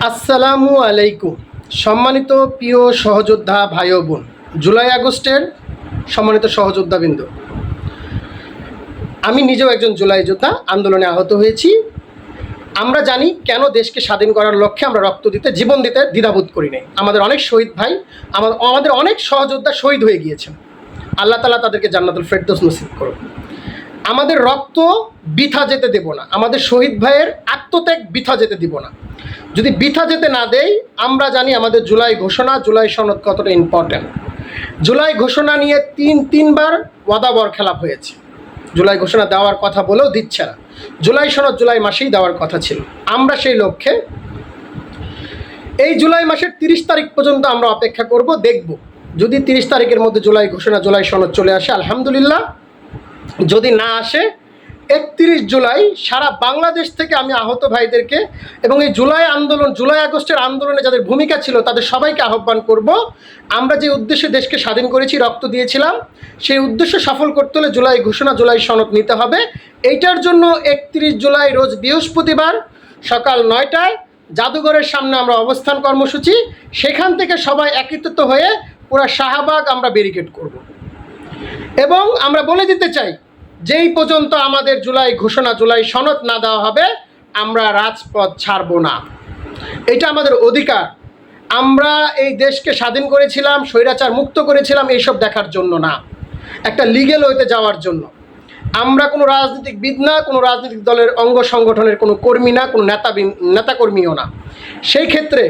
আসসালামু আলাইকুম। সম্মানিত প্রিয় সহযোদ্ধা ভাই ও বোন, জুলাই আগস্টের সম্মানিত সহযোদ্ধাবৃন্দ, আমি নিজেও একজন জুলাই যোদ্ধা, আন্দোলনে আহত হয়েছি। আমরা জানি কেন দেশকে স্বাধীন করার লক্ষ্যে আমরা রক্ত দিতে, জীবন দিতে দ্বিধাবোধ করি নাই। আমাদের অনেক শহীদ ভাই, আমাদের অনেক সহযোদ্ধা শহীদ হয়ে গিয়েছেন। আল্লাহ তাআলা তাদেরকে জান্নাতুল ফেরদৌস নসিব করুন। আমাদের রক্ত বৃথা যেতে দেব না, আমাদের শহীদ ভাইয়ের আত্মত্যাগ বৃথা যেতে দিব না। যদি বৃথা যেতে না দেই, আমরা জানি আমাদের জুলাই ঘোষণা, জুলাই সনদ কতটা ইম্পর্ট্যান্ট। জুলাই ঘোষণা নিয়ে তিনবার ওয়াদা বরখেলাপ হয়েছে। জুলাই ঘোষণা দেওয়ার কথা বলেও দিচ্ছে না। জুলাই সনদ জুলাই মাসেই দেওয়ার কথা ছিল। আমরা সেই লক্ষ্যে এই জুলাই মাসের 30 তারিখ পর্যন্ত আমরা অপেক্ষা করব, দেখব যদি 30 তারিখের মধ্যে জুলাই ঘোষণা, জুলাই সনদ চলে আসে আলহামদুলিল্লাহ। যদি না আসে 31 জুলাই সারা বাংলাদেশ থেকে আমি আহত ভাইদেরকে এবং এই জুলাই আন্দোলন, জুলাই আগস্টের আন্দোলনে যাদের ভূমিকা ছিল তাদের সবাইকে আহ্বান করব। আমরা যে উদ্দেশ্যে দেশকে স্বাধীন করেছি, রক্ত দিয়েছিলাম, সেই উদ্দেশ্য সফল করতে হলে জুলাই ঘোষণা, জুলাই সনদ নিতে হবে। এইটার জন্য 31 জুলাই রোজ বৃহস্পতিবার সকাল 9টায় জাদুঘরের সামনে আমরা অবস্থান কর্মসূচি, সেখান থেকে সবাই একত্রিত হয়ে পুরো শাহবাগ আমরা ব্যারিকেড করব। এবং আমরা বলে দিতে চাই, যেই পর্যন্ত আমাদের জুলাই ঘোষণা, জুলাই সনদ না দেওয়া হবে, আমরা রাজপথ ছাড়ব না। এটা আমাদের অধিকার। আমরা এই দেশকে স্বাধীন করেছিলাম, স্বৈরাচার মুক্ত করেছিলাম এইসব দেখার জন্য না, একটা লিগ্যাল হইতে যাওয়ার জন্য। আমরা কোনো রাজনীতিকবিদ না, কোনো রাজনৈতিক দলের অঙ্গ সংগঠনের কোনো কর্মী না, কোনো নেতাকর্মীও না। সেই ক্ষেত্রে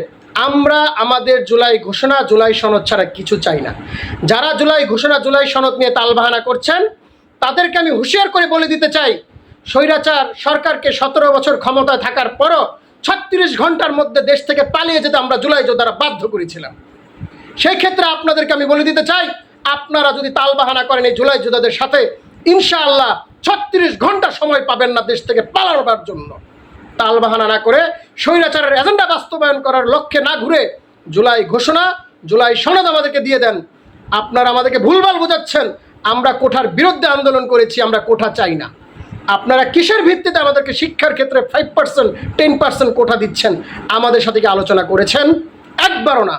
আমরা আমাদের জুলাই ঘোষণা, জুলাই সনদ ছাড়া কিছু চাই না। যারা জুলাই ঘোষণা, জুলাই সনদ নিয়ে তালবাহানা করছেন তাদেরকে আমি হুঁশিয়ার করে বলে দিতে চাই, স্বৈরাচার সরকারকে 17 বছর ক্ষমতায় থাকার পরও 36 ঘন্টার মধ্যে দেশ থেকে পালিয়ে যেতে আমরা জুলাই যোদ্ধারা বাধ্য করেছিলাম। সেই ক্ষেত্রে আপনাদেরকে আমি বলে দিতে চাই, আপনারা যদি তালবাহানা করেন এই জুলাই যোদ্ধাদের সাথে, ইনশাআল্লাহ 36 ঘন্টা সময় পাবেন না দেশ থেকে পালানোর জন্য। তালবাহানা না করে, স্বৈরাচারের এজেন্ডা বাস্তবায়ন করার লক্ষ্যে না ঘুরে জুলাই ঘোষণা, জুলাই সনদ আমাদেরকে দিয়ে দেন। আপনারা আমাদেরকে ভুলভাল বোঝাচ্ছেন, আমরা কোঠার বিরুদ্ধে আন্দোলন করেছি, আমরা কোঠা চাই না। আপনারা কিসের ভিত্তিতে আমাদেরকে শিক্ষার ক্ষেত্রে 5%, 10% কোঠা দিচ্ছেন? আমাদের সাথে কি আলোচনা করেছেন? একবারও না।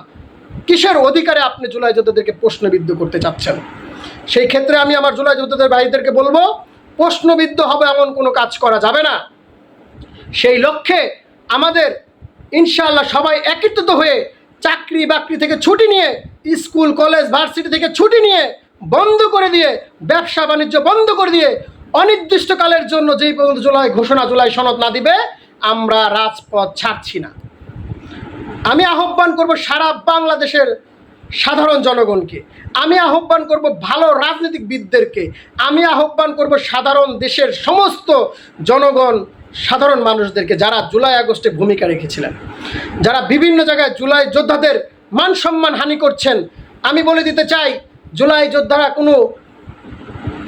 কিসের অধিকারে আপনি জুলাই যোদ্ধাদেরকে প্রশ্নবিদ্ধ করতে চাচ্ছেন? সেই ক্ষেত্রে আমি আমার জুলাই যোদ্ধাদের ভাইদেরকে বলবো, প্রশ্নবিদ্ধ হবে এমন কোনো কাজ করা যাবে না। সেই লক্ষ্যে আমাদের ইনশাআল্লাহ সবাই একত্রিত হয়ে চাকরি বাকরি থেকে ছুটি নিয়ে, স্কুল কলেজ ভার্সিটি থেকে ছুটি নিয়ে, বন্ধ করে দিয়ে, ব্যবসা বাণিজ্য বন্ধ করে দিয়ে, অনির্দিষ্টকালের জন্য যেই পর্যন্ত জুলাই ঘোষণা, জুলাই সনদ না দিবে, আমরা রাজপথ ছাড়ছি না। আমি আহ্বান করব সারা বাংলাদেশের সাধারণ জনগণকে, আমি আহ্বান করব ভালো রাজনীতিকবিদদেরকে, আমি আহ্বান করব সাধারণ দেশের সমস্ত জনগণ, সাধারণ মানুষদেরকে, যারা জুলাই আগস্টে ভূমিকা রেখেছিলেন, যারা বিভিন্ন জায়গায় জুলাই যোদ্ধাদের মান সম্মান হানি করছেন। আমি বলে দিতে চাই, জুলাই যোদ্ধারা কোনো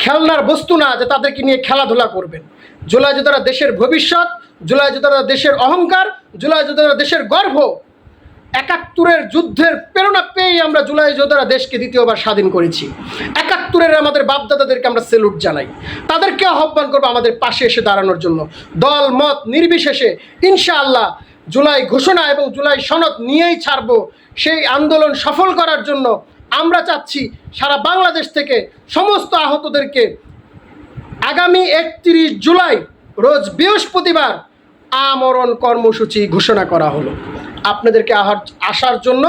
খেলনার বস্তু না যে তাদেরকে নিয়ে খেলাধুলা করবেন। জুলাই যোদ্ধারা দেশের ভবিষ্যৎ, জুলাই যোদ্ধারা দেশের অহংকার, জুলাই যোদ্ধারা দেশের গর্ব। 71-এর যুদ্ধের প্রেরণা পেয়েই আমরা জুলাই যোদ্ধারা দেশকে দ্বিতীয়বার স্বাধীন করেছি। 71-এর আমাদের বাপদাদাদেরকে আমরা সেলুট জানাই। তাদেরকে আহ্বান করবো আমাদের পাশে এসে দাঁড়ানোর জন্য। দল মত নির্বিশেষে ইনশাআল্লাহ জুলাই ঘোষণা এবং জুলাই সনদ নিয়েই ছাড়বো। সেই আন্দোলন সফল করার জন্য আমরা চাচ্ছি সারা বাংলাদেশ থেকে সমস্ত আহতদেরকে আগামী 31 জুলাই রোজ বৃহস্পতিবার আমরণ কর্মসূচি ঘোষণা করা হলো। আপনাদেরকে আসার জন্য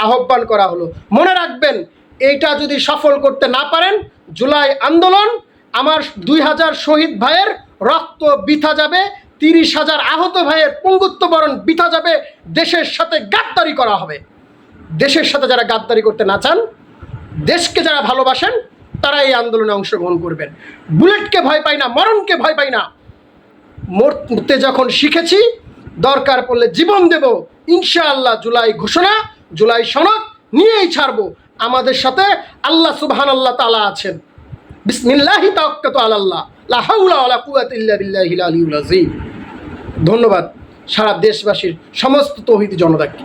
আহ্বান করা হলো। মনে রাখবেন, এইটা যদি সফল করতে না পারেন, জুলাই আন্দোলন, আমার 2000 শহীদ ভাইয়ের রক্ত বৃথা যাবে, 30,000 আহত ভাইয়ের পঙ্গুত্ব বরণ বৃথা যাবে, দেশের সাথে গাদ্দারি করা হবে। দেশের সাথে যারা গাদ্দারি করতে না চান, দেশকে যারা ভালোবাসেন, তারা এই আন্দোলনে অংশগ্রহণ করবেন। বুলেটকে ভয় পাই না, মরণকে ভয় পাই না। মরতে যখন শিখেছি, দরকার পড়লে জীবন দেব। ইনশাআল্লাহ জুলাই ঘোষণা, জুলাই সনদ নিয়েই ছাড়বো। আমাদের সাথে আল্লাহ সুবহানাল্লাহ তাআলা আছেন। বিসমিল্লাহি তাওয়াক্কালতু আলাল্লাহ, লা হাওলা ওয়ালা কুওয়াতা ইল্লা বিল্লাহিল আলিয়্যিল আযীম। ধন্যবাদ সারা দেশবাসীর সমস্ত তৌহিদি জনতাকে।